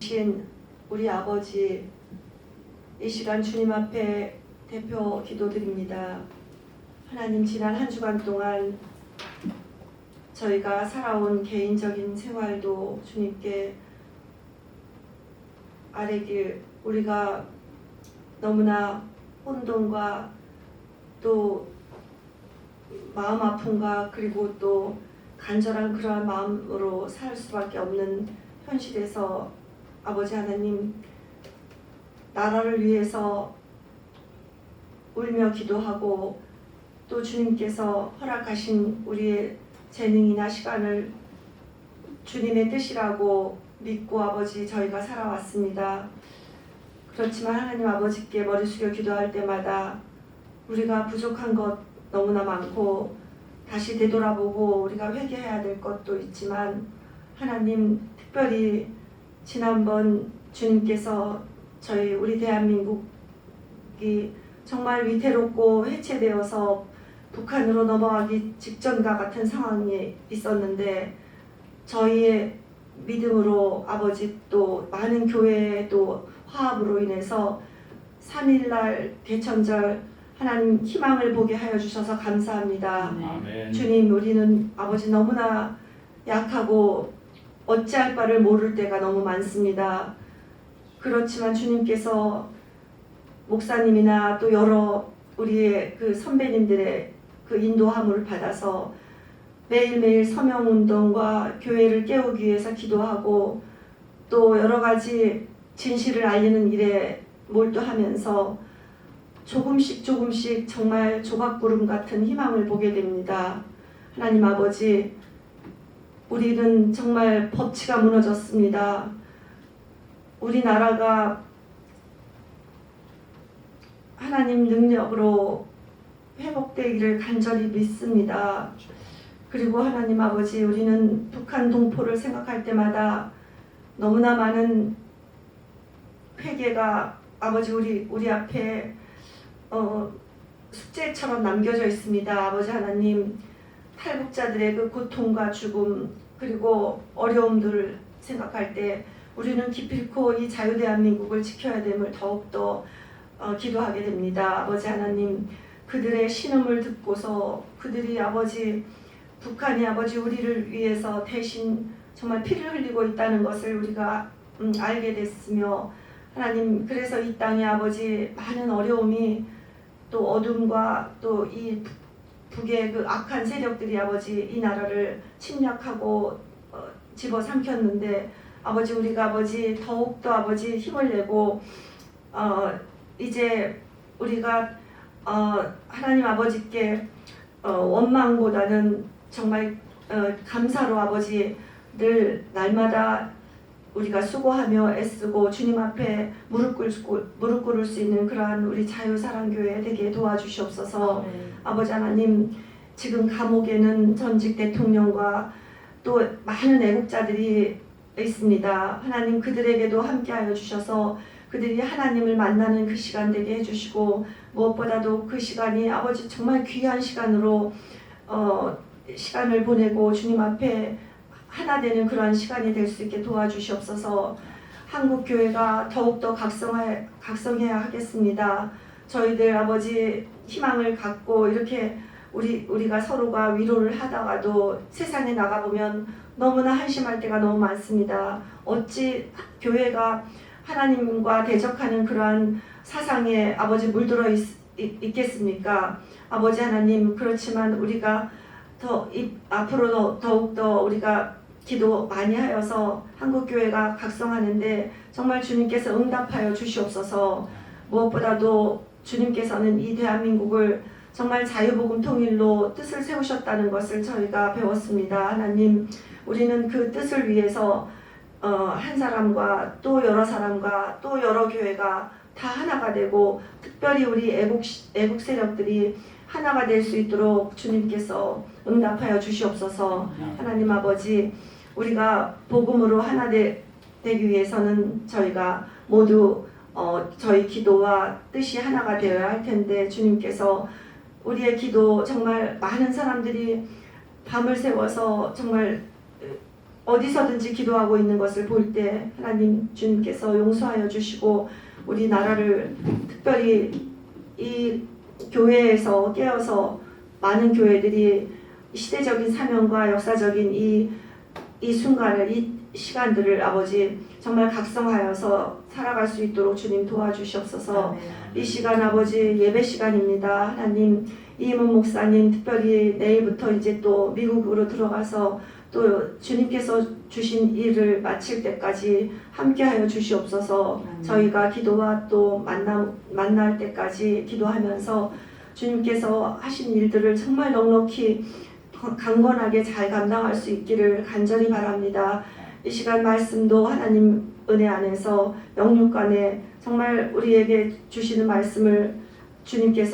신 우리 아버지, 이 시간 주님 앞에 대표 기도드립니다. 하나님, 지난 한 주간 동안 저희가 살아온 개인적인 생활도 주님께 아뢰길, 우리가 너무나 혼돈과 또 마음 아픔과 그리고 또 간절한 그러한 마음으로 살 수밖에 없는 현실에서 아버지 하나님, 나라를 위해서 울며 기도하고 또 주님께서 허락하신 우리의 재능이나 시간을 주님의 뜻이라고 믿고 아버지 저희가 살아왔습니다. 그렇지만 하나님 아버지께 머리 숙여 기도할 때마다 우리가 부족한 것 너무나 많고 다시 되돌아보고 우리가 회개해야 될 것도 있지만, 하나님 특별히 지난번 주님께서 우리 대한민국이 정말 위태롭고 해체되어서 북한으로 넘어가기 직전과 같은 상황이 있었는데, 저희의 믿음으로 아버지 또 많은 교회의 또 화합으로 인해서 3일날 개천절 하나님 희망을 보게 하여 주셔서 감사합니다. 아멘. 주님, 우리는 아버지 너무나 약하고 어찌할 바를 모를 때가 너무 많습니다. 그렇지만 주님께서 목사님이나 또 여러 우리의 그 선배님들의 그 인도함을 받아서 매일매일 서명운동과 교회를 깨우기 위해서 기도하고 또 여러 가지 진실을 알리는 일에 몰두하면서 조금씩 정말 조각구름 같은 희망을 보게 됩니다. 하나님 아버지, 우리는 정말 법치가 무너졌습니다. 우리나라가 하나님 능력으로 회복되기를 간절히 믿습니다. 그리고 하나님 아버지, 우리는 북한 동포를 생각할 때마다 너무나 많은 회개가 아버지 우리 앞에 숙제처럼 남겨져 있습니다. 아버지 하나님, 탈북자들의 그 고통과 죽음 그리고 어려움들을 생각할 때 우리는 기필코 이 자유대한민국을 지켜야 됨을 더욱더 기도하게 됩니다. 아버지 하나님, 그들의 신음을 듣고서 그들이 아버지, 북한이 아버지 우리를 위해서 대신 정말 피를 흘리고 있다는 것을 우리가 알게 됐으며, 하나님, 그래서 이 땅에 아버지 많은 어려움이 또 어둠과 또 이 북의 그 악한 세력들이 아버지 이 나라를 침략하고 집어삼켰는데, 아버지 우리가 아버지 더욱더 아버지 힘을 내고 이제 우리가 하나님 아버지께 원망보다는 정말 감사로 아버지 늘 날마다 우리가 수고하며 애쓰고 주님 앞에 무릎 꿇을 수 있는 그러한 우리 자유사랑교회 되게 도와주시옵소서. 아버지 하나님, 지금 감옥에는 전직 대통령과 또 많은 애국자들이 있습니다. 하나님, 그들에게도 함께하여 주셔서 그들이 하나님을 만나는 그 시간 되게 해주시고, 무엇보다도 그 시간이 아버지 정말 귀한 시간으로 시간을 보내고 주님 앞에 하나 되는 그러한 시간이 될 수 있게 도와주시옵소서. 한국교회가 더욱더 각성해야 하겠습니다. 저희들 아버지 희망을 갖고 이렇게 우리가 서로가 위로를 하다가도 세상에 나가보면 너무나 한심할 때가 너무 많습니다. 어찌 교회가 하나님과 대적하는 그러한 사상에 아버지 물들어 있겠습니까? 아버지 하나님, 그렇지만 우리가 앞으로 더욱더 우리가 기도 많이 하여서 한국교회가 각성하는데 정말 주님께서 응답하여 주시옵소서. 무엇보다도 주님께서는 이 대한민국을 정말 자유복음 통일로 뜻을 세우셨다는 것을 저희가 배웠습니다. 하나님, 우리는 그 뜻을 위해서 한 사람과 또 여러 사람과 또 여러 교회가 다 하나가 되고, 특별히 우리 애국 세력들이 하나가 될 수 있도록 주님께서 응답하여 주시옵소서. 하나님 아버지, 우리가 복음으로 하나 되기 위해서는 저희가 모두 저희 기도와 뜻이 하나가 되어야 할 텐데, 주님께서 우리의 기도, 정말 많은 사람들이 밤을 새워서 정말 어디서든지 기도하고 있는 것을 볼 때 하나님 주님께서 용서하여 주시고 우리 나라를 특별히 이 교회에서 깨어서 많은 교회들이 시대적인 사명과 역사적인 이 순간을 이 시간들을 아버지 정말 각성하여서 살아갈 수 있도록 주님 도와주시옵소서. 이 시간 아버지 예배 시간입니다. 하나님 이문 목사님 특별히 내일부터 이제 또 미국으로 들어가서 또 주님께서 주신 일을 마칠 때까지 함께하여 주시옵소서. 저희가 기도와 또 만날 때까지 기도하면서 주님께서 하신 일들을 정말 넉넉히 강건하게 잘 감당할 수 있기를 간절히 바랍니다. 이 시간 말씀도 하나님 은혜 안에서 영육간에 정말 우리에게 주시는 말씀을 주님께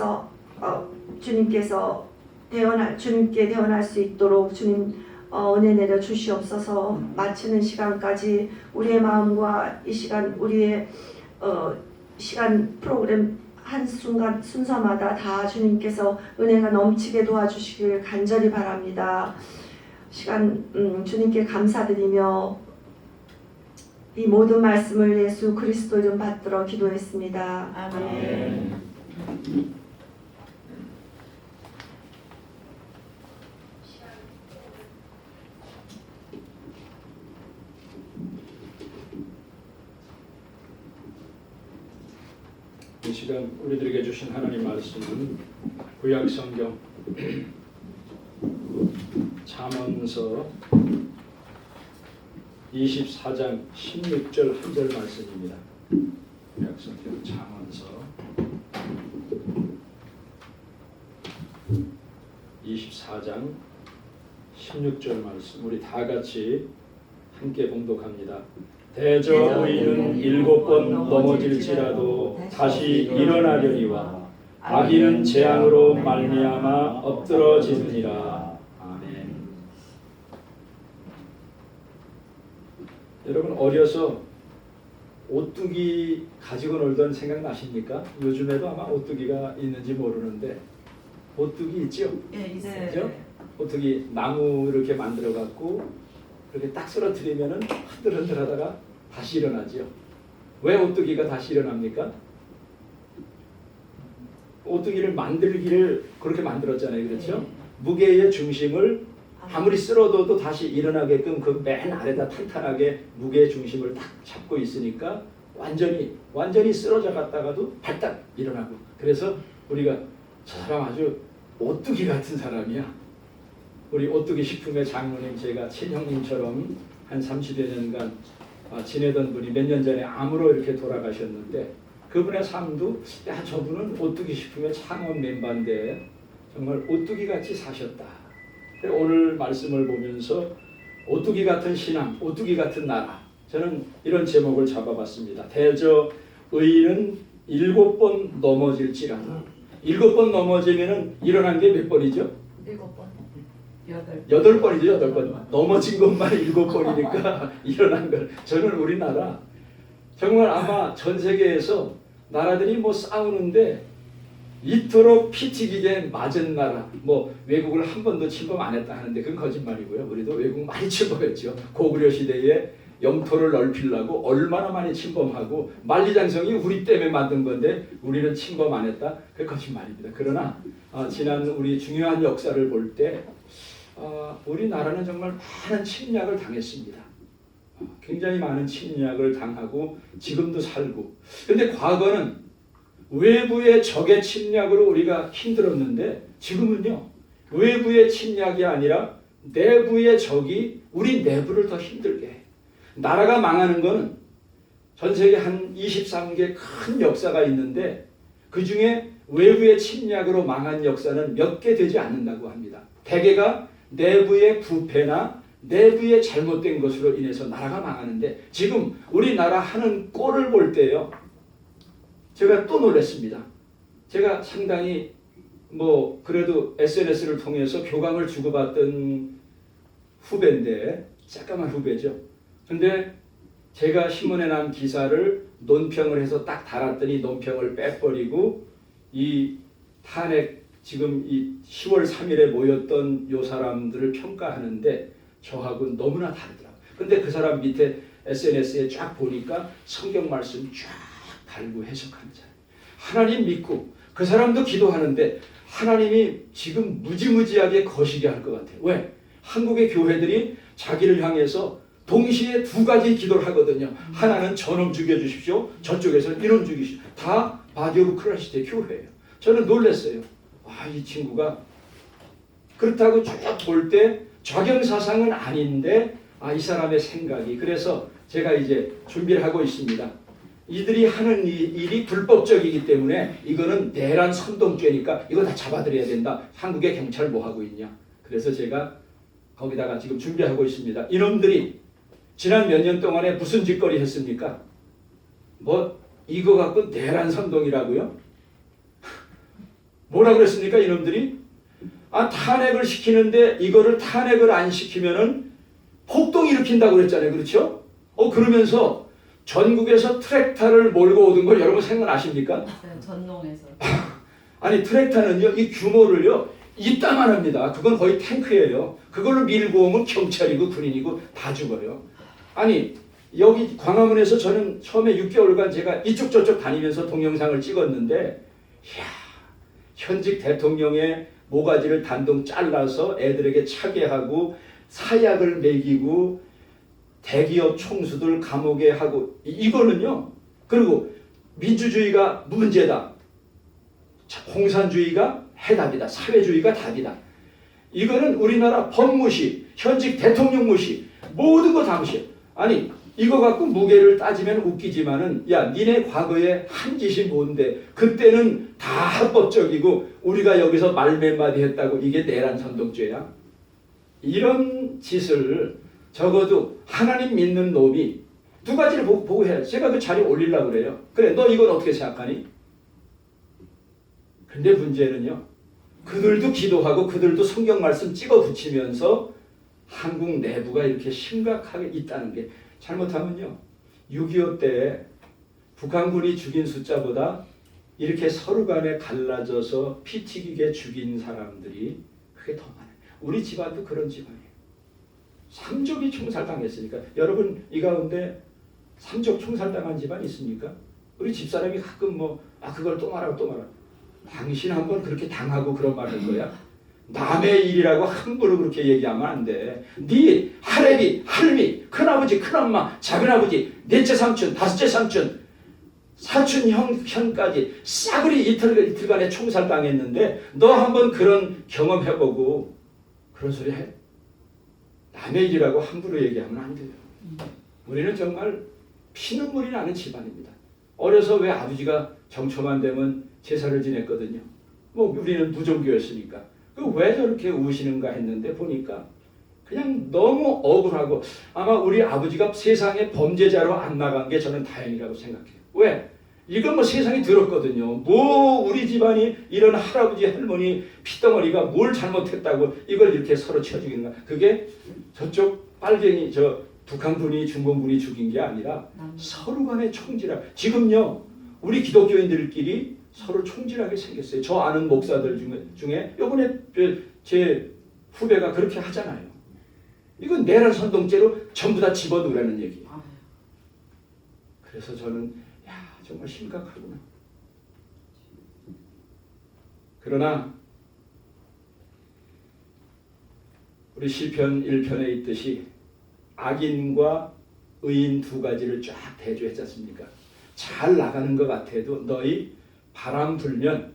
대언할 수 있도록 주님 은혜 내려 주시옵소서. 마치는 시간까지 우리의 마음과 이 시간 우리의 시간 프로그램 한 순간 순서마다 다 주님께서 은혜가 넘치게 도와주시길 간절히 바랍니다. 시간 주님께 감사드리며 이 모든 말씀을 예수 그리스도 이름 받들어 기도했습니다. 아멘. 이 시간 우리들에게 주신 하나님 말씀은 구약 성경 잠언서 24장 16절 한 절 말씀입니다. 구약 성경 잠언서 24장 16절 말씀 우리 다 같이 함께 봉독합니다. 대저 의인은 7번 넘어질지라도 다시 일어나려니와 악인은 재앙으로 말미암아 엎드러지느니라. 아멘. 여러분 어려서 오뚜기 가지고 놀던 생각 나십니까? 요즘에도 아마 오뚜기가 있는지 모르는데 오뚜기 있죠? 예, 있어요. 그죠? 오뚜기 나무 이렇게 만들어 갖고 이렇게 딱 쓰러뜨리면은 흔들흔들하다가 다시 일어나죠. 왜 오뚜기가 다시 일어납니까? 오뚜기를 만들기를 그렇게 만들었잖아요, 그렇죠? 무게의 중심을 아무리 쓰러져도 다시 일어나게끔 그 맨 아래다 탄탄하게 무게의 중심을 딱 잡고 있으니까 완전히 쓰러져 갔다가도 발딱 일어나고. 그래서 우리가 저 사람 아주 오뚜기 같은 사람이야. 우리 오뚜기 식품의 장로님 제가 친형님처럼 한 30여 년간 지내던 분이 몇 년 전에 암으로 이렇게 돌아가셨는데 그분의 삶도 야 저분은 오뚜기 식품의 창업 멤버인데 정말 오뚜기 같이 사셨다. 오늘 말씀을 보면서 오뚜기 같은 신앙, 오뚜기 같은 나라 저는 이런 제목을 잡아봤습니다. 대저 의인은 7번 넘어질지라도 7번 넘어지면은 일어난 게 몇 번이죠? 7번. 8번이죠. 8번. 넘어진 것만 7번이니까 일어난 걸. 저는 우리나라 정말 아마 전 세계에서 나라들이 뭐 싸우는데 이토록 피 튀기게 맞은 나라, 뭐 외국을 한 번도 침범 안 했다 하는데 그건 거짓말이고요. 우리도 외국 많이 침범했죠. 고구려 시대에 영토를 넓히려고 얼마나 많이 침범하고 만리장성이 우리 때문에 만든 건데 우리는 침범 안 했다? 그건 거짓말입니다. 그러나 지난 우리 중요한 역사를 볼 때 우리나라는 정말 많은 침략을 당했습니다. 굉장히 많은 침략을 당하고 지금도 살고. 그런데 과거는 외부의 적의 침략으로 우리가 힘들었는데 지금은요. 외부의 침략이 아니라 내부의 적이 우리 내부를 더 힘들게 해. 나라가 망하는 거는 전 세계 한 23개 큰 역사가 있는데 그 중에 외부의 침략으로 망한 역사는 몇 개 되지 않는다고 합니다. 대개가 내부의 부패나 내부의 잘못된 것으로 인해서 나라가 망하는데 지금 우리나라 하는 꼴을 볼 때요. 제가 또 놀랐습니다. 제가 상당히 뭐 그래도 SNS를 통해서 교감을 주고받던 후배인데 잠깐만 후배죠. 근데 제가 신문에 난 기사를 논평을 해서 딱 달았더니 논평을 빼버리고 이 탄핵 지금 이 10월 3일에 모였던 요 사람들을 평가하는데 저하고 너무나 다르더라고요. 근데 그 사람 밑에 SNS에 쫙 보니까 성경 말씀 쫙 달고 해석하는 사람. 하나님 믿고 그 사람도 기도하는데 하나님이 지금 무지무지하게 거시게 할 것 같아요. 왜? 한국의 교회들이 자기를 향해서 동시에 두 가지 기도를 하거든요. 하나는 저놈 죽여주십시오. 저쪽에서는 이놈 죽이십시오. 다 바디 오브 크라이스트의 교회예요. 저는 놀랐어요. 와, 이 친구가 그렇다고 쭉 볼 때 좌경사상은 아닌데 이 사람의 생각이. 그래서 제가 이제 준비를 하고 있습니다. 이들이 하는 일이 불법적이기 때문에 이거는 내란 선동죄니까 이거 다 잡아들여야 된다. 한국의 경찰 뭐 하고 있냐. 그래서 제가 거기다가 지금 준비하고 있습니다. 이놈들이 지난 몇 년 동안에 무슨 짓거리 했습니까? 뭐 이거 갖고 내란 선동이라고요? 뭐라 그랬습니까? 이놈들이? 탄핵을 시키는데 이거를 탄핵을 안 시키면은 폭동 일으킨다고 그랬잖아요. 그렇죠? 그러면서 전국에서 트랙터를 몰고 오던 걸 여러분 생각나십니까? 네, 전농에서. 아니 트랙터는요 이 규모를요 이따만 합니다. 그건 거의 탱크예요. 그걸로 밀고 오면 경찰이고 군인이고 다 죽어요. 아니 여기 광화문에서 저는 처음에 6개월간 제가 이쪽 저쪽 다니면서 동영상을 찍었는데 이야, 현직 대통령의 모가지를 단동 잘라서 애들에게 차게 하고 사약을 먹이고 대기업 총수들 감옥에 하고 이거는요. 그리고 민주주의가 문제다. 공산주의가 해답이다. 사회주의가 답이다. 이거는 우리나라 법무시, 현직 대통령 무시, 모든 거 다 무시해. 아니 이거 갖고 무게를 따지면 웃기지만은 야 니네 과거에 한 짓이 뭔데 그때는 다 합법적이고 우리가 여기서 말 몇 마디 했다고 이게 내란 선동죄야. 이런 짓을 적어도 하나님 믿는 놈이 두 가지를 보고 해야 제가 그 자리에 올리려고 그래요. 그래 너 이건 어떻게 생각하니? 근데 문제는요. 그들도 기도하고 그들도 성경 말씀 찍어 붙이면서 한국 내부가 이렇게 심각하게 있다는 게 잘못하면요. 6.25 때 북한군이 죽인 숫자보다 이렇게 서로 간에 갈라져서 피 튀기게 죽인 사람들이 그게 더 많아요. 우리 집안도 그런 집안이에요. 삼족이 총살당했으니까 여러분 이 가운데 삼족 총살당한 집안 있습니까? 우리 집사람이 가끔 그걸 또 말하고 또 말하고 당신 한번 그렇게 당하고 그런 말 할 거야? 남의 일이라고 함부로 그렇게 얘기하면 안 돼. 네 할애비, 할미, 큰아버지, 큰엄마, 작은아버지, 넷째 삼촌, 다섯째 삼촌, 사촌 형까지 싸그리 이틀간에 총살당했는데 너 한번 그런 경험해보고 그런 소리 해? 남의 일이라고 함부로 얘기하면 안 돼요. 우리는 정말 피눈물이 나는 집안입니다. 어려서 왜 아버지가 정초만 되면 제사를 지냈거든요. 우리는 무종교였으니까. 왜 저렇게 우시는가 했는데 보니까 그냥 너무 억울하고 아마 우리 아버지가 세상에 범죄자로 안 나간 게 저는 다행이라고 생각해요. 왜? 이건 세상이 들었거든요. 우리 집안이 이런 할아버지 할머니 피덩어리가 뭘 잘못했다고 이걸 이렇게 서로 쳐 죽이는가. 그게 저쪽 빨갱이 북한군이 중공군이 죽인 게 아니라 서로 간의 총질학. 지금요 우리 기독교인들끼리 서로 총질하게 생겼어요. 저 아는 목사들 중에 이번에 제 후배가 그렇게 하잖아요. 이건 내란 선동죄로 전부 다 집어넣으라는 얘기예요. 그래서 저는 정말 심각하구나. 그러나 우리 시편 1편에 있듯이 악인과 의인 두 가지를 쫙 대조했지 않습니까? 잘 나가는 것 같아도 너희 바람 불면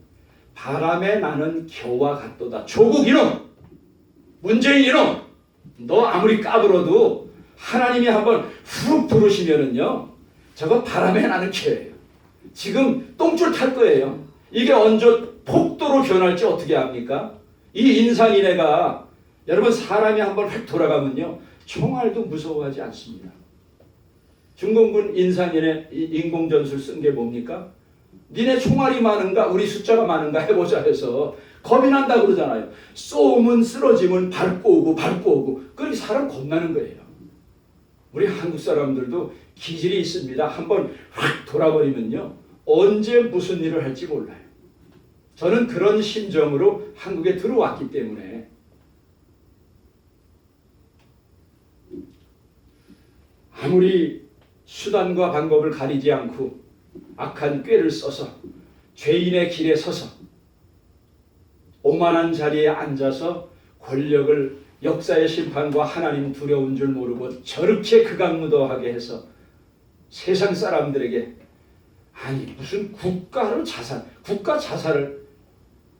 바람에 나는 겨와 같도다. 조국 이놈! 문재인 이놈! 너 아무리 까불어도 하나님이 한번 훅 부르시면은요 저거 바람에 나는 겨예요. 지금 똥줄 탈 거예요. 이게 언제 폭도로 변할지 어떻게 합니까? 이 인산인해가 여러분 사람이 한번 획 돌아가면요 총알도 무서워하지 않습니다. 중공군 인산인해 인공전술 쓴 게 뭡니까? 니네 총알이 많은가 우리 숫자가 많은가 해보자 해서 겁이 난다 그러잖아요. 쏘면 쓰러지면 밟고 오고 그러니 사람 겁나는 거예요. 우리 한국 사람들도 기질이 있습니다. 한번 확 돌아버리면요 언제 무슨 일을 할지 몰라요. 저는 그런 심정으로 한국에 들어왔기 때문에 아무리 수단과 방법을 가리지 않고 악한 꾀를 써서 죄인의 길에 서서 오만한 자리에 앉아서 권력을 역사의 심판과 하나님 두려운 줄 모르고 저렇게 극악무도하게 해서 세상 사람들에게 아니 무슨 국가 자살을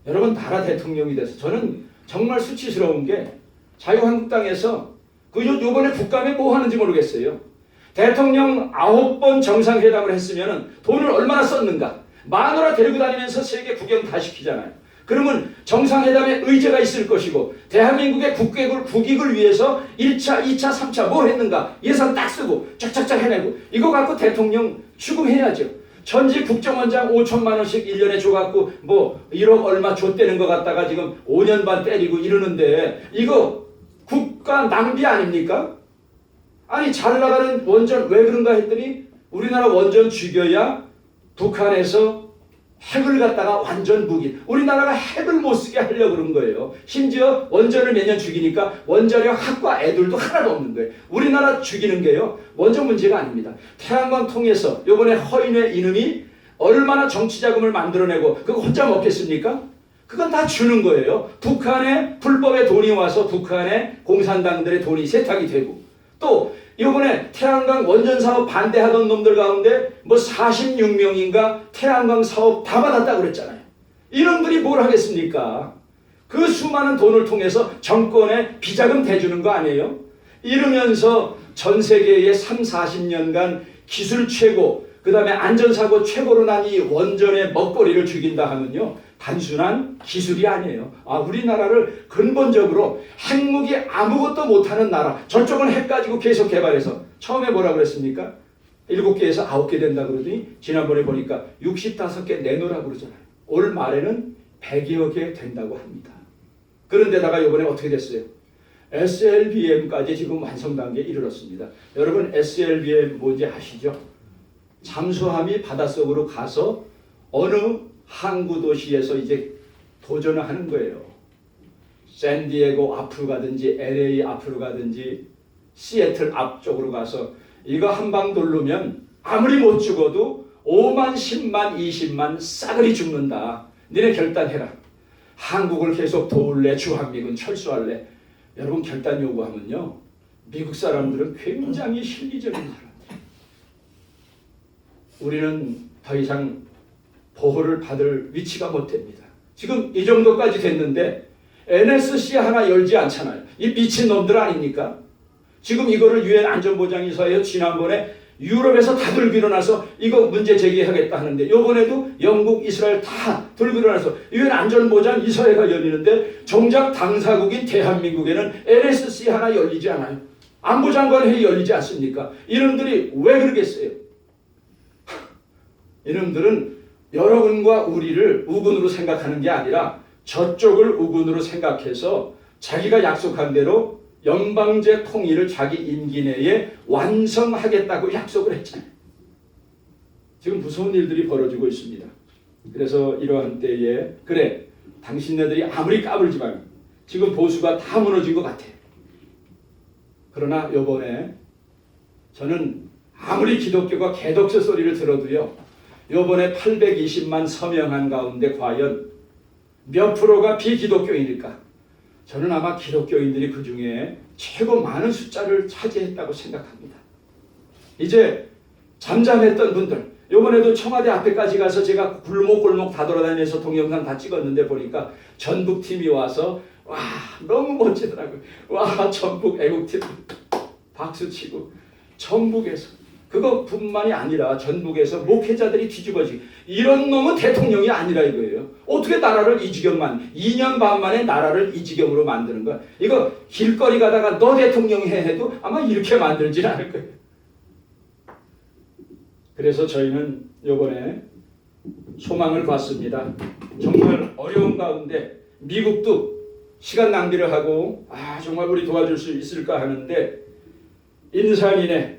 여러분 나라 대통령이 돼서 저는 정말 수치스러운 게 자유한국당에서 요번에 국감에 뭐 하는지 모르겠어요. 대통령 9번 정상회담을 했으면 돈을 얼마나 썼는가. 마누라 데리고 다니면서 세계 구경 다 시키잖아요. 그러면 정상회담에 의제가 있을 것이고 대한민국의 국익을 위해서 1차, 2차, 3차 뭐 했는가 예산 딱 쓰고 쫙쫙쫙 해내고 이거 갖고 대통령 추궁해야죠. 전직 국정원장 5천만 원씩 1년에 줘갖고 뭐 1억 얼마 줬대는 것 갖다가 지금 5년 반 때리고 이러는데 이거 국가 낭비 아닙니까? 아니 잘 나가는 원전 왜 그런가 했더니 우리나라 원전 죽여야 북한에서 핵을 갖다가 완전 무기 우리나라가 핵을 못 쓰게 하려고 그런 거예요. 심지어 원전을 매년 죽이니까 원자력 학과 애들도 하나도 없는 거예요. 우리나라 죽이는 게요 원전 문제가 아닙니다. 태양광 통해서 요번에 허인의 이놈이 얼마나 정치자금을 만들어내고 그거 혼자 먹겠습니까? 그건 다 주는 거예요. 북한의 불법의 돈이 와서 북한의 공산당들의 돈이 세탁이 되고 또 이번에 태양광 원전 사업 반대하던 놈들 가운데 뭐 46명인가 태양광 사업 다 받았다고 그랬잖아요. 이놈들이 뭘 하겠습니까? 그 수많은 돈을 통해서 정권에 비자금 대주는 거 아니에요? 이러면서 전 세계의 30-40년간 기술 최고 그 다음에 안전사고 최고로 난 이 원전의 먹거리를 죽인다 하면요 단순한 기술이 아니에요. 우리나라를 근본적으로 핵무기 아무것도 못하는 나라 저쪽은 핵 가지고 계속 개발해서 처음에 뭐라고 그랬습니까? 7개에서 9개 된다 그러더니 지난번에 보니까 65개 내놓으라고 그러잖아요. 올 말에는 100여 개 된다고 합니다. 그런데다가 이번에 어떻게 됐어요? SLBM까지 지금 완성 단계에 이르렀습니다. 여러분 SLBM 뭔지 아시죠? 잠수함이 바닷속으로 가서 어느 항구 도시에서 이제 도전을 하는 거예요. 샌디에고 앞으로 가든지 LA 앞으로 가든지 시애틀 앞쪽으로 가서 이거 한 방 돌르면 아무리 못 죽어도 5만, 10만, 20만 싸그리 죽는다. 니네 결단해라. 한국을 계속 도울래? 주한미군 철수할래? 여러분 결단 요구하면요. 미국 사람들은 굉장히 실리적인 사람들. 우리는 더 이상 보호를 받을 위치가 못 됩니다. 지금 이 정도까지 됐는데 NSC 하나 열지 않잖아요. 이 미친 놈들 아닙니까? 지금 이거를 유엔 안전보장이사회에 지난번에 유럽에서 다 들고 일어나서 이거 문제 제기하겠다 하는데 이번에도 영국, 이스라엘 다 들고 일어나서 유엔 안전보장이사회가 열리는데 정작 당사국인 대한민국에는 NSC 하나 열리지 않아요. 안보장관 회의 열리지 않습니까? 이놈들이 왜 그러겠어요? 이놈들은 여러분과 우리를 우군으로 생각하는 게 아니라 저쪽을 우군으로 생각해서 자기가 약속한 대로 연방제 통일을 자기 임기 내에 완성하겠다고 약속을 했잖아요. 지금 무서운 일들이 벌어지고 있습니다. 그래서 이러한 때에 그래 당신네들이 아무리 까불지만 지금 보수가 다 무너진 것 같아. 그러나 이번에 저는 아무리 기독교가 개독서 소리를 들어도요. 이번에 820만 서명한 가운데 과연 몇 프로가 비기독교인일까? 저는 아마 기독교인들이 그 중에 최고 많은 숫자를 차지했다고 생각합니다. 이제 잠잠했던 분들, 이번에도 청와대 앞에까지 가서 제가 골목골목 다 돌아다니면서 동영상 다 찍었는데 보니까 전북팀이 와서 와 너무 멋지더라고요. 와 전북 애국팀 박수치고 전북에서 그것뿐만이 아니라 전북에서 목회자들이 뒤집어지고 이런 놈은 대통령이 아니라 이거예요. 어떻게 나라를 이 지경만 2년 반 만에 나라를 이 지경으로 만드는 거야. 이거 길거리 가다가 너 대통령 해도 아마 이렇게 만들진 않을 거예요. 그래서 저희는 이번에 소망을 봤습니다. 정말 어려운 가운데 미국도 시간 낭비를 하고 정말 우리 도와줄 수 있을까 하는데 인산인해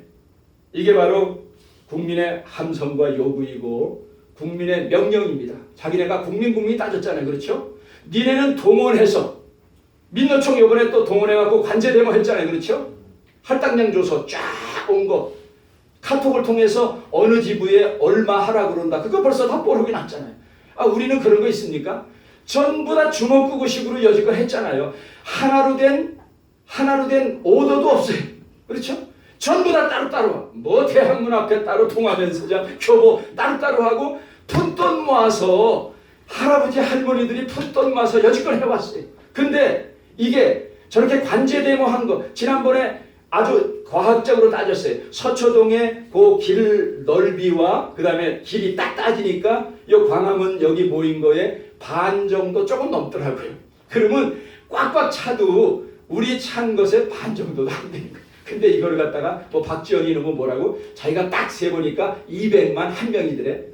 이게 바로 국민의 함성과 요구이고 국민의 명령입니다. 자기네가 국민이 따졌잖아요. 그렇죠? 니네는 동원해서 민노총 요번에 또 동원해갖고 관제데모 했잖아요. 그렇죠? 할당량 줘서 쫙 딱 온 거. 카톡을 통해서 어느 지부에 얼마 하라고 그런다. 그거 벌써 다 뽀록이 났잖아요. 아, 우리는 그런 거 있습니까? 전부 다 주먹구구식으로 여지껏 했잖아요. 하나로 된 오더도 없어요. 그렇죠? 전부 다 따로따로. 뭐 대학문 앞에 따로 통화면서장, 교보 따로따로 하고 푼돈 모아서 할아버지 할머니들이 푼돈 모아서 여지껏 해왔어요. 근데 이게 저렇게 관제대모한 거 지난번에 아주 과학적으로 따졌어요. 서초동의 그 길 넓이와 그 다음에 길이 딱 따지니까 이 광화문 여기 모인 거에 반 정도 조금 넘더라고요. 그러면 꽉꽉 차도 우리 찬 것의 반 정도도 안 되는 거예요. 근데 이걸 갖다가 뭐 박지원이 이놈은 뭐라고 자기가 딱 세보니까 200만 한 명이더래.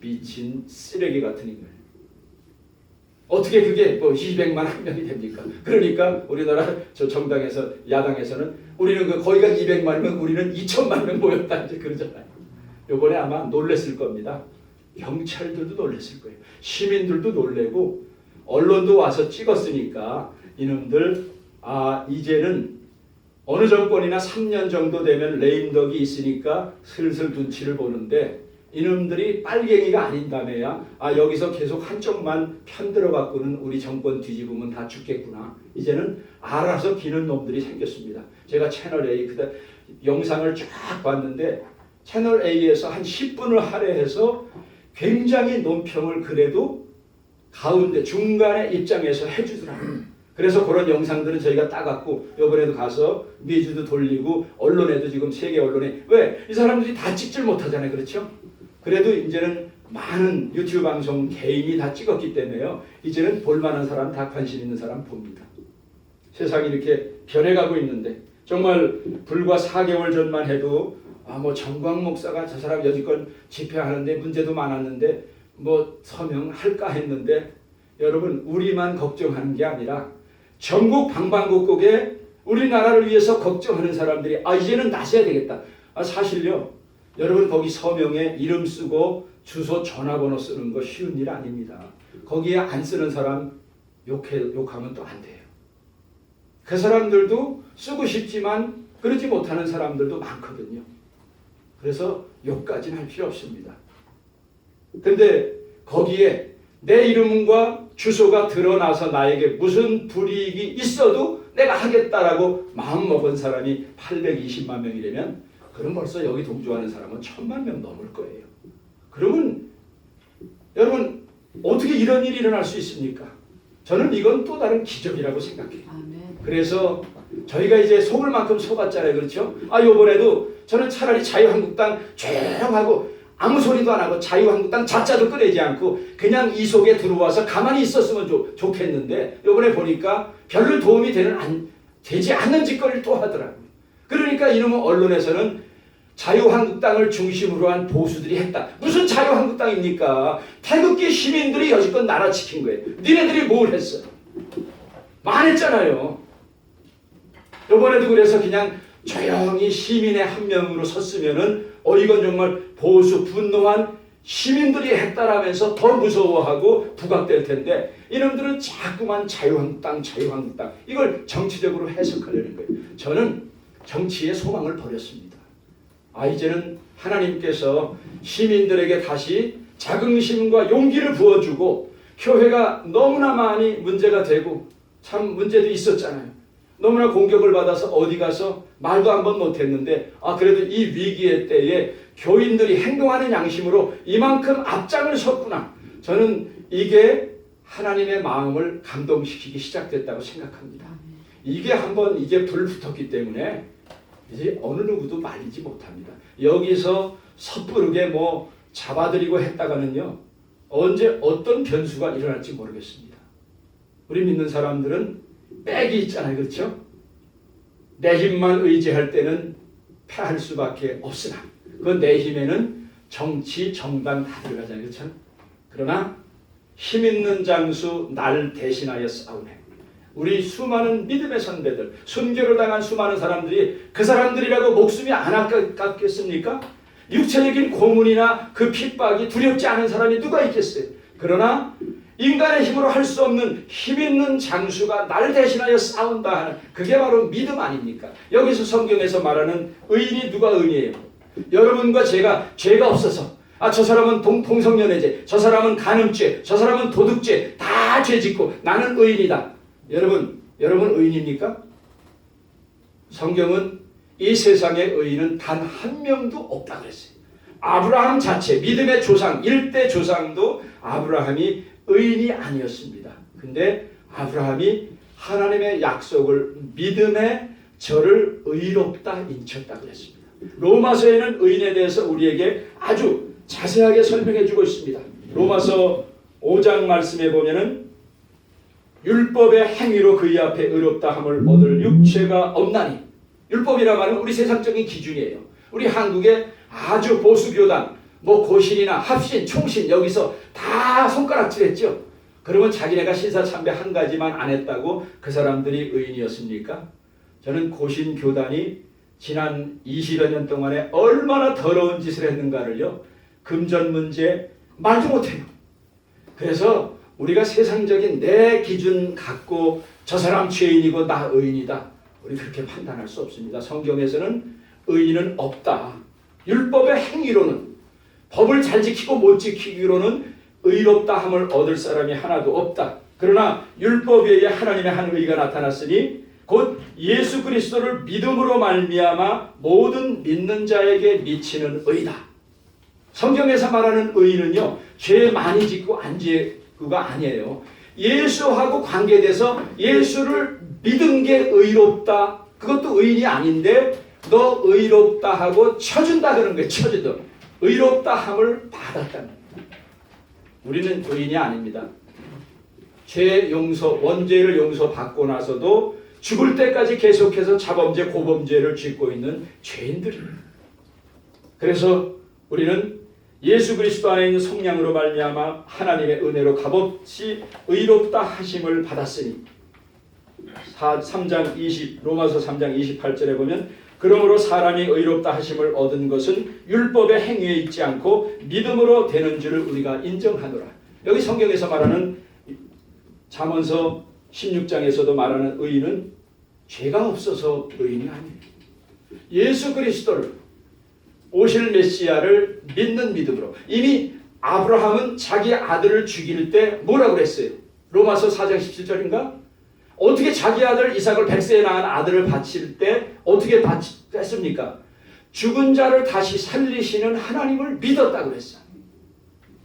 미친 쓰레기 같은 인물. 어떻게 그게 뭐 200만 한 명이 됩니까? 그러니까 우리나라 저 정당에서 야당에서는 우리는 그 거기가 200만이면 우리는 2천만 명 모였다 이제 그러잖아요. 요번에 아마 놀랬을 겁니다. 경찰들도 놀랬을 거예요. 시민들도 놀래고 언론도 와서 찍었으니까 이놈들 이제는 어느 정권이나 3년 정도 되면 레임덕이 있으니까 슬슬 눈치를 보는데 이놈들이 빨갱이가 아닌다며야 여기서 계속 한쪽만 편들어 갖고는 우리 정권 뒤집으면 다 죽겠구나. 이제는 알아서 기는 놈들이 생겼습니다. 제가 채널 A 그때 영상을 쫙 봤는데 채널 A에서 한 10분을 할애해서 굉장히 논평을 그래도 가운데 중간에 입장에서 해주더라고요. 그래서 그런 영상들은 저희가 따갖고 이번에도 가서 미주도 돌리고 언론에도 지금 세계 언론에 왜? 이 사람들이 다 찍질 못하잖아요. 그렇죠? 그래도 이제는 많은 유튜브 방송 개인이 다 찍었기 때문에요. 이제는 볼만한 사람 다 관심 있는 사람 봅니다. 세상이 이렇게 변해가고 있는데 정말 불과 4개월 전만 해도 뭐 정광 목사가 저 사람 여지껏 집회하는데 문제도 많았는데 뭐 서명할까 했는데 여러분 우리만 걱정하는 게 아니라 전국 방방곡곡에 우리나라를 위해서 걱정하는 사람들이 이제는 나서야 되겠다. 사실요. 여러분 거기 서명에 이름 쓰고 주소 전화번호 쓰는 거 쉬운 일 아닙니다. 거기에 안 쓰는 사람 욕하면 또 안 돼요. 그 사람들도 쓰고 싶지만 그러지 못하는 사람들도 많거든요. 그래서 욕까지는 할 필요 없습니다. 근데 거기에 내 이름과 주소가 드러나서 나에게 무슨 불이익이 있어도 내가 하겠다라고 마음먹은 사람이 820만 명이라면 그럼 벌써 여기 동조하는 사람은 1000만 명 넘을 거예요. 그러면 여러분 어떻게 이런 일이 일어날 수 있습니까? 저는 이건 또 다른 기적이라고 생각해요. 그래서 저희가 이제 속을 만큼 속았잖아요. 그렇죠? 요번에도 저는 차라리 자유한국당 조용하고 아무 소리도 안 하고 자유한국당 자자도 꺼내지 않고 그냥 이 속에 들어와서 가만히 있었으면 좋겠는데 이번에 보니까 별로 도움이 되지 않는 짓거리를 또 하더라고요. 그러니까 이놈의 언론에서는 자유한국당을 중심으로 한 보수들이 했다. 무슨 자유한국당입니까? 태극기 시민들이 여지껏 나라 지킨 거예요. 니네들이 뭘 했어? 망했잖아요. 이번에도 그래서 그냥 조용히 시민의 한 명으로 섰으면은 이건 정말 보수 분노한 시민들이 했다라면서 더 무서워하고 부각될 텐데 이놈들은 자꾸만 자유한국당 이걸 정치적으로 해석하려는 거예요. 저는 정치의 소망을 버렸습니다. 이제는 하나님께서 시민들에게 다시 자긍심과 용기를 부어주고 교회가 너무나 많이 문제가 되고 참 문제도 있었잖아요. 너무나 공격을 받아서 어디 가서 말도 한 번 못했는데 그래도 이 위기의 때에 교인들이 행동하는 양심으로 이만큼 앞장을 섰구나. 저는 이게 하나님의 마음을 감동시키기 시작됐다고 생각합니다. 이게 한번 이제 불 붙었기 때문에 이제 어느 누구도 말리지 못합니다. 여기서 섣부르게 뭐 잡아들이고 했다가는요 언제 어떤 변수가 일어날지 모르겠습니다. 우리 믿는 사람들은 백이 있잖아요. 그렇죠? 내 힘만 의지할 때는 패할 수밖에 없으나 그 내 힘에는 정치, 정당 다 들어가잖아요. 그렇죠? 그러나 힘 있는 장수 날 대신하여 싸우네. 우리 수많은 믿음의 선배들, 순교를 당한 수많은 사람들이 그 사람들이라고 목숨이 안 아깝겠습니까? 육체적인 고문이나 그 핍박이 두렵지 않은 사람이 누가 있겠어요? 그러나 인간의 힘으로 할 수 없는 힘 있는 장수가 나를 대신하여 싸운다 하는 그게 바로 믿음 아닙니까? 여기서 성경에서 말하는 의인이 누가 의인이에요? 여러분과 제가 죄가 없어서 저 사람은 동성연애죄, 저 사람은 간음죄, 저 사람은 도둑죄 다 죄짓고 나는 의인이다. 여러분 의인입니까? 성경은 이 세상에 의인은 단 한 명도 없다 그랬어요. 아브라함 자체 믿음의 조상 1대 조상도 아브라함이 의인이 아니었습니다. 근데 아브라함이 하나님의 약속을 믿음에 저를 의롭다 인쳤다 그랬습니다. 로마서에는 의인에 대해서 우리에게 아주 자세하게 설명해 주고 있습니다. 로마서 5장 말씀에 보면은 율법의 행위로 그의 앞에 의롭다 함을 얻을 육체가 없나니, 율법이라 말은 우리 세상적인 기준이에요. 우리 한국의 아주 보수교단 고신이나 합신, 총신 여기서 다 손가락질했죠. 그러면 자기네가 신사참배 한 가지만 안 했다고 그 사람들이 의인이었습니까? 저는 고신교단이 지난 20여 년 동안에 얼마나 더러운 짓을 했는가를요, 금전 문제 말도 못해요. 그래서 우리가 세상적인 내 기준 갖고 저 사람 죄인이고 나 의인이다, 우리 그렇게 판단할 수 없습니다. 성경에서는 의인은 없다. 율법의 행위로는, 법을 잘 지키고 못 지키기로는 의롭다 함을 얻을 사람이 하나도 없다. 그러나 율법 외에 하나님의 한 의가 나타났으니 곧 예수 그리스도를 믿음으로 말미암아 모든 믿는 자에게 미치는 의다. 성경에서 말하는 의는요, 죄 많이 짓고 안 짓고가 아니에요. 예수하고 관계돼서 예수를 믿은 게 의롭다. 그것도 의인이 아닌데 너 의롭다 하고 쳐준다 그런 거예요. 쳐준다. 의롭다 함을 받았다는 거예요. 우리는 의인이 아닙니다. 죄 용서, 원죄를 용서받고 나서도 죽을 때까지 계속해서 자범죄, 고범죄를 짓고 있는 죄인들입니다. 그래서 우리는 예수 그리스도 안에 있는 성령으로 말미암아 하나님의 은혜로 값없이 의롭다 하심을 받았으니, 로마서 3장 28절에 보면 그러므로 사람이 의롭다 하심을 얻은 것은 율법의 행위에 있지 않고 믿음으로 되는 줄을 우리가 인정하노라. 여기 성경에서 말하는 잠언서 16장에서도 말하는 의인은 죄가 없어서 의인이 아니에요. 예수 그리스도를, 오실 메시아를 믿는 믿음으로. 이미 아브라함은 자기 아들을 죽일 때 뭐라고 그랬어요? 로마서 4장 17절인가? 어떻게 자기 아들 이삭을 100세에 낳은 아들을 바칠 때 어떻게 했습니까? 죽은 자를 다시 살리시는 하나님을 믿었다고 그랬어요.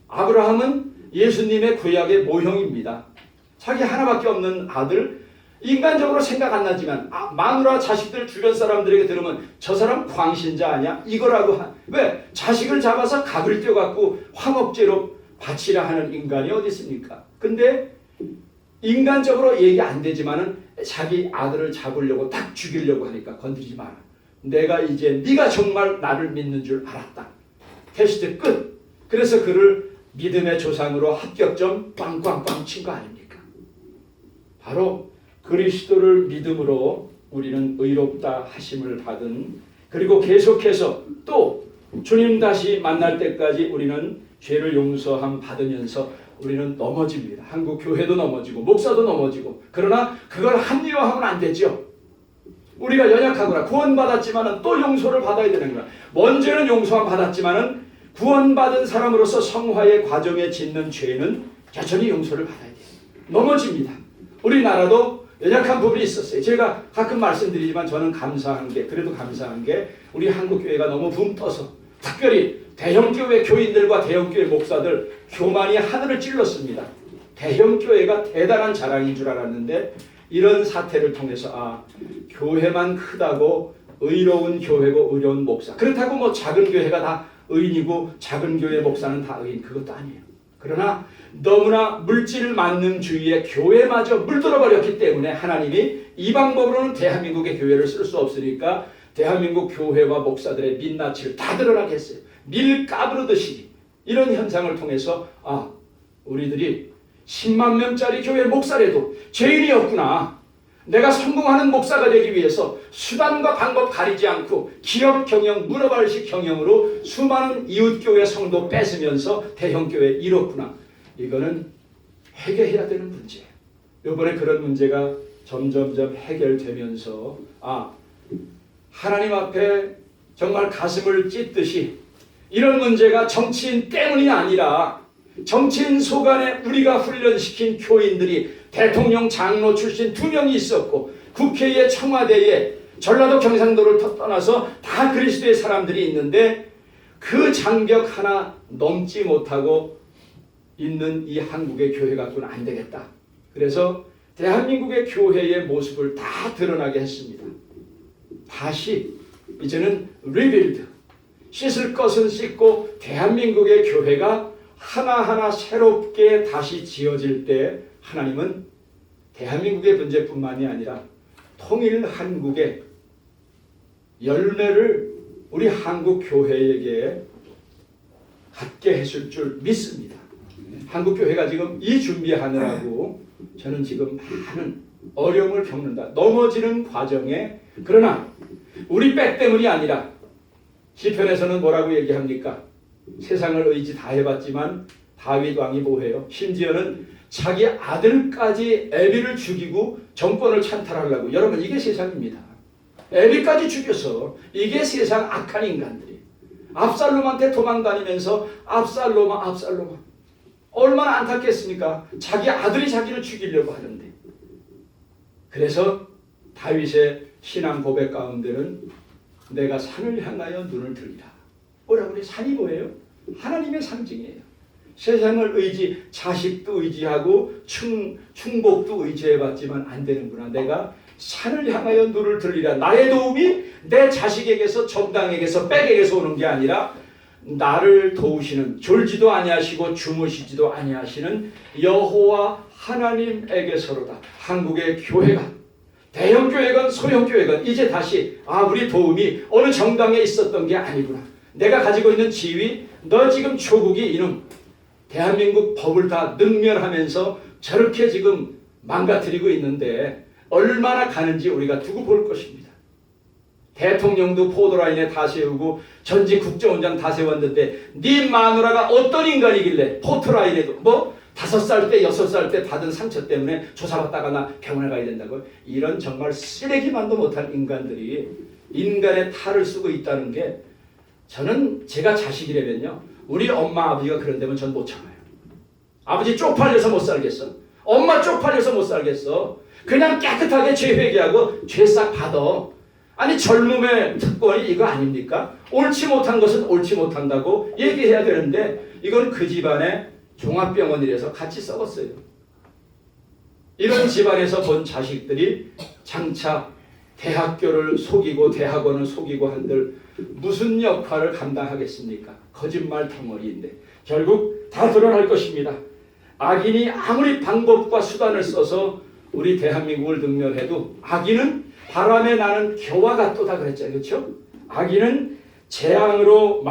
아브라함은 예수님의 구약의 모형입니다. 자기 하나밖에 없는 아들, 인간적으로 생각 안 나지만 마누라 자식들 주변 사람들에게 들으면 저 사람 광신자 아니야? 이거라고 왜? 자식을 잡아서 각을 떼어갖고 황업제로 바치라 하는 인간이 어디 있습니까? 근데 인간적으로 얘기 안 되지만은 자기 아들을 잡으려고 딱 죽이려고 하니까 건드리지 마라. 내가 이제 네가 정말 나를 믿는 줄 알았다. 테스트 끝. 그래서 그를 믿음의 조상으로 합격점 빵빵빵 친 거 아닙니까? 바로 그리스도를 믿음으로 우리는 의롭다 하심을 받은, 그리고 계속해서 또 주님 다시 만날 때까지 우리는 죄를 용서함 받으면서 우리는 넘어집니다. 한국 교회도 넘어지고 목사도 넘어지고. 그러나 그걸 합리화하면 안 되죠. 우리가 연약하구나. 구원받았지만 또 용서를 받아야 되는구나. 먼저는 용서함 받았지만 구원받은 사람으로서 성화의 과정에 짓는 죄는 여전히 용서를 받아야 돼요. 넘어집니다. 우리나라도 연약한 부분이 있었어요. 제가 가끔 말씀드리지만 저는 그래도 감사한 게 우리 한국교회가 너무 붕 떠서, 특별히 대형교회 교인들과 대형교회 목사들 교만이 하늘을 찔렀습니다. 대형교회가 대단한 자랑인 줄 알았는데 이런 사태를 통해서 교회만 크다고 의로운 교회고 의로운 목사, 그렇다고 작은 교회가 다 의인이고 작은 교회 목사는 다 의인, 그것도 아니에요. 그러나 너무나 물질 만능주의에 교회마저 물들어 버렸기 때문에 하나님이 이 방법으로는 대한민국의 교회를 쓸 수 없으니까 대한민국 교회와 목사들의 민낯을 다 드러나게 했어요. 밀 까부르듯이. 이런 현상을 통해서 우리들이 10만 명짜리 교회 목사라도 죄인이었구나. 내가 성공하는 목사가 되기 위해서 수단과 방법 가리지 않고 기업 경영, 문어발식 경영으로 수많은 이웃교회 성도 뺏으면서 대형교회 이뤘구나. 이거는 해결해야 되는 문제예요. 이번에 그런 문제가 점점점 해결되면서 하나님 앞에 정말 가슴을 찢듯이 이런 문제가 정치인 때문이 아니라 정치인 소관에 우리가 훈련시킨 교인들이 대통령 장로 출신 2명이 있었고 국회에 청와대에 전라도 경상도를 떠나서 다 그리스도의 사람들이 있는데 그 장벽 하나 넘지 못하고 있는 이 한국의 교회 갖고는 안 되겠다. 그래서 대한민국의 교회의 모습을 다 드러나게 했습니다. 다시 이제는 리빌드, 씻을 것은 씻고 대한민국의 교회가 하나하나 새롭게 다시 지어질 때 하나님은 대한민국의 문제뿐만이 아니라 통일 한국의 열매를 우리 한국 교회에게 갖게 했을 줄 믿습니다. 한국 교회가 지금 이 준비하느라고 저는 지금 많은 어려움을 겪는다. 넘어지는 과정에 그러나 우리 백 때문이 아니라 시편에서는 뭐라고 얘기합니까? 세상을 의지 다 해봤지만 다윗 왕이 뭐해요? 심지어는 자기 아들까지 에비를 죽이고 정권을 찬탈하려고. 여러분 이게 세상입니다. 에비까지 죽여서 이게 세상 악한 인간들이 압살롬한테 도망다니면서 압살롬 얼마나 안타깝겠습니까? 자기 아들이 자기를 죽이려고 하는데. 그래서 다윗의 신앙 고백 가운데는 내가 산을 향하여 눈을 들리라. 뭐라고 그래? 산이 뭐예요? 하나님의 상징이에요. 세상을 자식도 의지하고 충복도 의지해봤지만 안 되는구나. 내가 산을 향하여 눈을 들리라. 나의 도움이 내 자식에게서 정당에게서 백에게서 오는 게 아니라 나를 도우시는 졸지도 아니하시고 주무시지도 아니하시는 여호와 하나님에게서로다. 한국의 교회가 대형 교회건 소형 교회건 이제 다시 우리 도움이 어느 정당에 있었던 게 아니구나. 내가 가지고 있는 지위, 너 지금 조국이 이놈 대한민국 법을 다 능멸하면서 저렇게 지금 망가뜨리고 있는데 얼마나 가는지 우리가 두고 볼 것입니다. 대통령도 포도라인에 다 세우고 전직 국정원장 다 세웠는데 네 마누라가 어떤 인간이길래 포토라인에도 5살 때 6살 때 받은 상처 때문에 조사받다가 나 병원에 가야 된다고. 이런 정말 쓰레기만도 못한 인간들이 인간의 탈을 쓰고 있다는 게 저는 제가 자식이라면요 우리 엄마 아버지가 그런 데면 전 못 참아요. 아버지 쪽팔려서 못 살겠어. 엄마 쪽팔려서 못 살겠어. 그냥 깨끗하게 죄 회개하고 죄 싹 받아. 아니 젊음의 특권이 이거 아닙니까? 옳지 못한 것은 옳지 못한다고 얘기해야 되는데 이건 그 집안의 종합병원이라서 같이 썩었어요. 이런 집안에서 본 자식들이 장차 대학교를 속이고 대학원을 속이고 한들 무슨 역할을 감당하겠습니까? 거짓말 덩어리인데 결국 다 드러날 것입니다. 악인이 아무리 방법과 수단을 써서 우리 대한민국을 능멸해도 악인은 바람에 나는 겨와 같도다 그랬잖아요. 그렇죠? 악인은 재앙으로